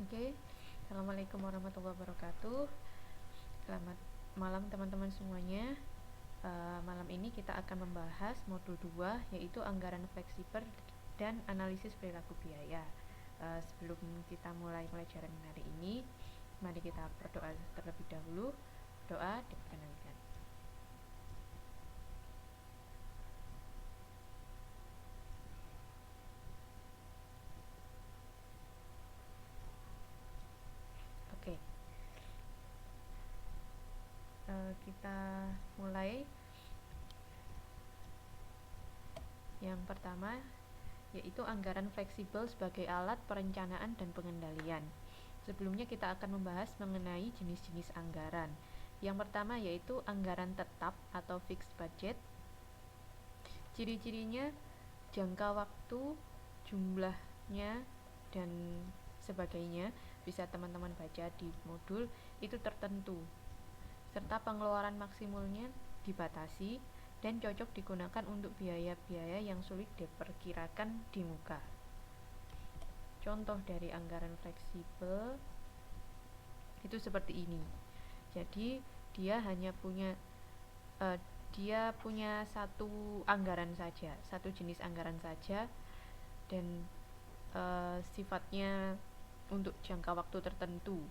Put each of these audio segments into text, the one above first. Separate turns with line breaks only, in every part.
Oke, Assalamualaikum warahmatullahi wabarakatuh. Selamat malam teman-teman semuanya. Malam ini kita akan membahas modul 2, yaitu anggaran fleksibel dan analisis perilaku biaya. Sebelum kita mulai pelajaran hari ini, mari kita berdoa terlebih dahulu. Doa diperkenankan. Oke, kita mulai. Yang pertama yaitu anggaran fleksibel sebagai alat perencanaan dan pengendalian. Sebelumnya kita akan membahas mengenai jenis-jenis anggaran. Yang pertama yaitu anggaran tetap atau fixed budget. Ciri-cirinya jangka waktu, jumlahnya, dan sebagainya bisa teman-teman baca di modul, itu tertentu, serta pengeluaran maksimalnya dibatasi dan cocok digunakan untuk biaya-biaya yang sulit diperkirakan di muka. Contoh dari anggaran fleksibel itu seperti ini. Jadi dia hanya punya satu anggaran saja, satu jenis anggaran saja, dan sifatnya untuk jangka waktu tertentu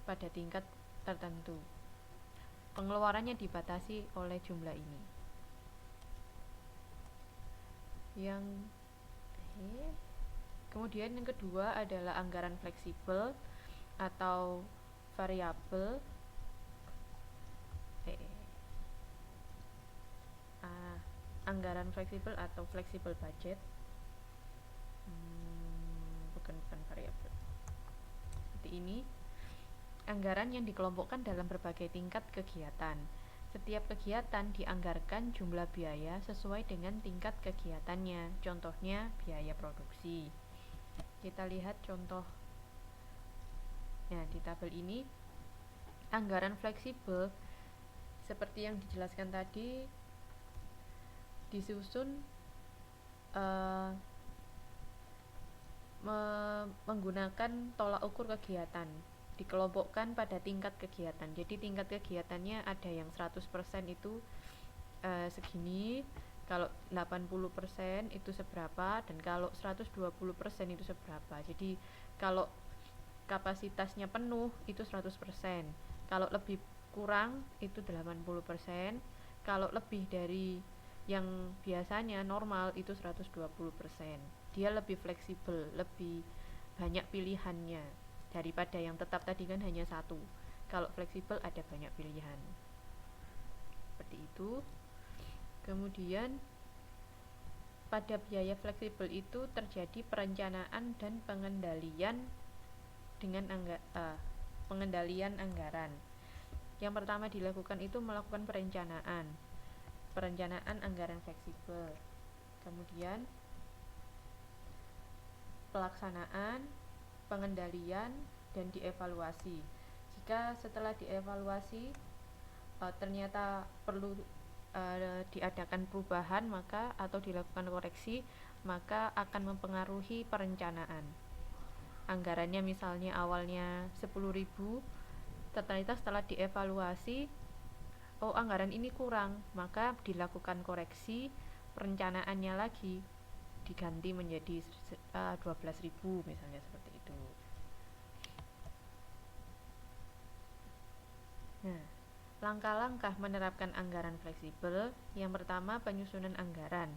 pada tingkat tertentu. Pengeluarannya dibatasi oleh jumlah ini. Kemudian yang kedua adalah anggaran fleksibel atau variabel. Anggaran fleksibel atau flexible budget. Bukan variabel. Seperti ini. Anggaran yang dikelompokkan dalam berbagai tingkat kegiatan. Setiap kegiatan dianggarkan jumlah biaya sesuai dengan tingkat kegiatannya. Contohnya biaya produksi. Kita lihat contoh. Nah, di tabel ini anggaran fleksibel seperti yang dijelaskan tadi disusun menggunakan tolak ukur kegiatan, dikelompokkan pada tingkat kegiatan. Jadi tingkat kegiatannya ada yang 100% itu segini, kalau 80% itu seberapa, dan kalau 120% itu seberapa. Jadi kalau kapasitasnya penuh itu 100%, kalau lebih kurang itu 80%, kalau lebih dari yang biasanya normal itu 120%. Dia lebih fleksibel, lebih banyak pilihannya daripada yang tetap tadi kan hanya satu. Kalau fleksibel ada banyak pilihan. Seperti itu. Kemudian pada biaya fleksibel itu terjadi perencanaan dan pengendalian dengan pengendalian anggaran. Yang pertama dilakukan itu melakukan perencanaan anggaran fleksibel. Kemudian pelaksanaan, pengendalian, dan dievaluasi. Jika setelah dievaluasi ternyata perlu diadakan perubahan atau dilakukan koreksi, maka akan mempengaruhi perencanaan. Anggarannya misalnya awalnya 10.000, ternyata setelah dievaluasi anggaran ini kurang, maka dilakukan koreksi, perencanaannya lagi diganti menjadi 12.000 misalnya, seperti itu. Nah, langkah-langkah menerapkan anggaran fleksibel. Yang pertama, penyusunan anggaran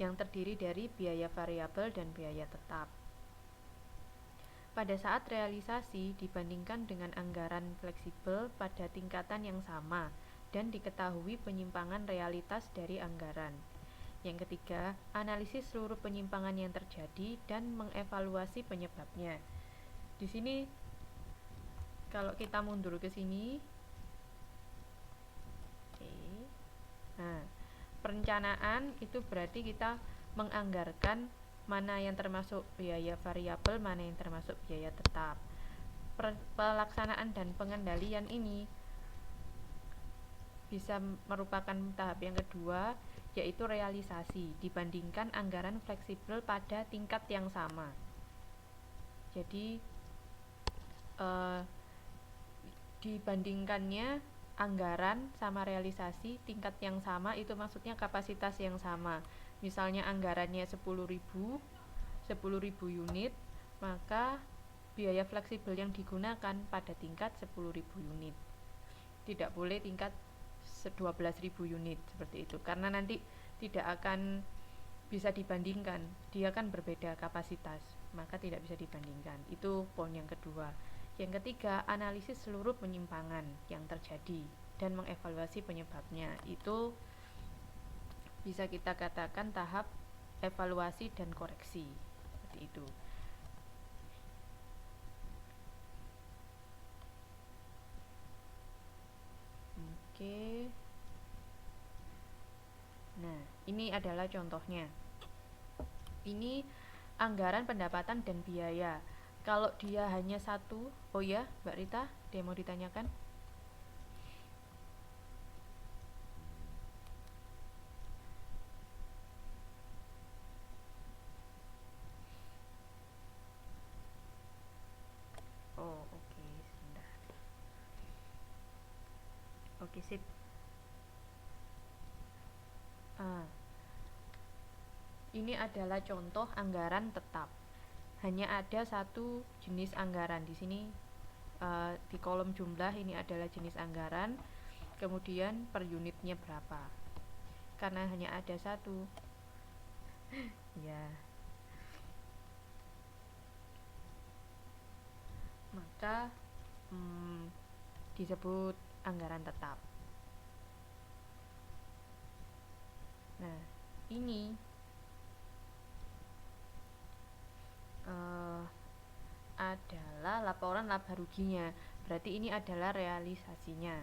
yang terdiri dari biaya variabel dan biaya tetap. Pada saat realisasi dibandingkan dengan anggaran fleksibel pada tingkatan yang sama dan diketahui penyimpangan realitas dari anggaran. Yang ketiga, analisis seluruh penyimpangan yang terjadi dan mengevaluasi penyebabnya. Di sini kalau kita mundur ke sini, nah, perencanaan itu berarti kita menganggarkan mana yang termasuk biaya variabel, mana yang termasuk biaya tetap. Pelaksanaan dan pengendalian ini bisa merupakan tahap yang kedua, yaitu realisasi dibandingkan anggaran fleksibel pada tingkat yang sama. Jadi uh, dibandingkannya anggaran sama realisasi tingkat yang sama, itu maksudnya kapasitas yang sama. Misalnya anggarannya 10.000 unit, maka biaya fleksibel yang digunakan pada tingkat 10.000 unit. Tidak boleh tingkat 12.000 unit seperti itu, karena nanti tidak akan bisa dibandingkan, dia kan berbeda kapasitas, maka tidak bisa dibandingkan. Itu poin yang kedua. Yang ketiga, analisis seluruh penyimpangan yang terjadi dan mengevaluasi penyebabnya. Itu bisa kita katakan tahap evaluasi dan koreksi, seperti itu. Oke. Nah, ini adalah contohnya. Ini anggaran pendapatan dan biaya. Kalau dia hanya satu, oh ya, Mbak Rita, dia mau ditanyakan? Oh, oke, sebentar. Oke, sip. Ah, ini adalah contoh anggaran tetap. Hanya ada satu jenis anggaran di sini. Di kolom jumlah ini adalah jenis anggaran, kemudian per unitnya berapa. Karena hanya ada satu, ya, maka disebut anggaran tetap. Nah, ini adalah laporan laba ruginya. Berarti ini adalah realisasinya.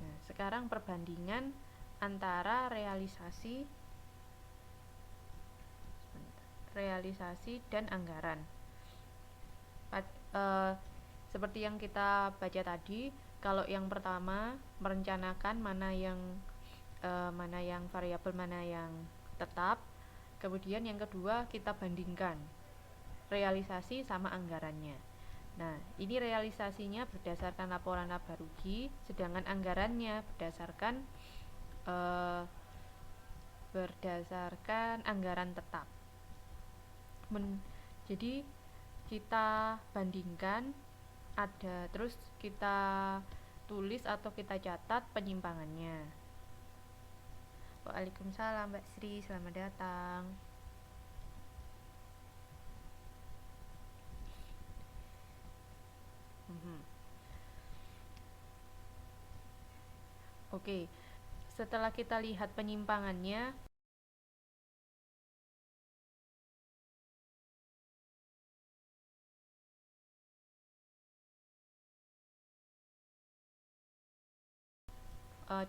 Nah, sekarang perbandingan antara realisasi dan anggaran. Seperti yang kita baca tadi, kalau yang pertama merencanakan mana yang variabel, mana yang tetap. Kemudian yang kedua kita bandingkan realisasi sama anggarannya. Nah, ini realisasinya berdasarkan laporan laba rugi, sedangkan anggarannya berdasarkan anggaran tetap. Jadi kita bandingkan, terus kita tulis atau kita catat penyimpangannya. Waalaikumsalam Mbak Sri, selamat datang. Oke, setelah kita lihat penyimpangannya,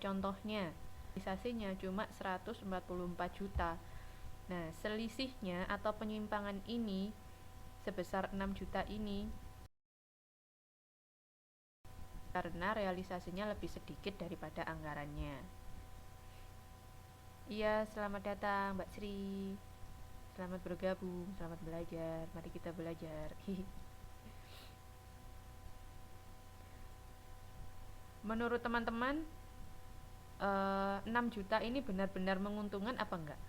contohnya realisasinya cuma 144 juta. Nah, selisihnya atau penyimpangan ini sebesar 6 juta ini karena realisasinya lebih sedikit daripada anggarannya. Iya, selamat datang Mbak Sri. Selamat bergabung, selamat belajar. Mari kita belajar. Menurut teman-teman, 6 juta ini benar-benar menguntungkan apa enggak?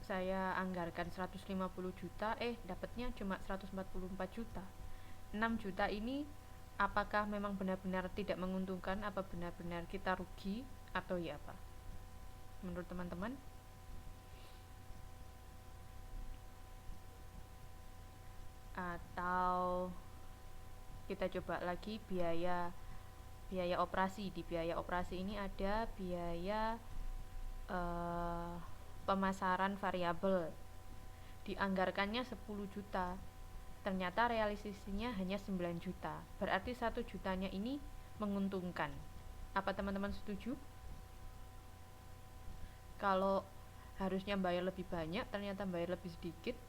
Saya anggarkan 150 juta, dapatnya cuma 144 juta. 6 juta ini apakah memang benar-benar tidak menguntungkan, apa benar-benar kita rugi, atau ya apa? Menurut teman-teman? Atau kita coba lagi biaya operasi. Di biaya operasi ini ada biaya pemasaran variabel, dianggarkannya 10 juta, ternyata realisasinya hanya 9 juta, berarti 1 jutanya ini menguntungkan. Apa teman-teman setuju? Kalau harusnya bayar lebih banyak, ternyata bayar lebih sedikit,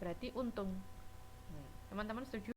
berarti untung. Teman-teman setuju?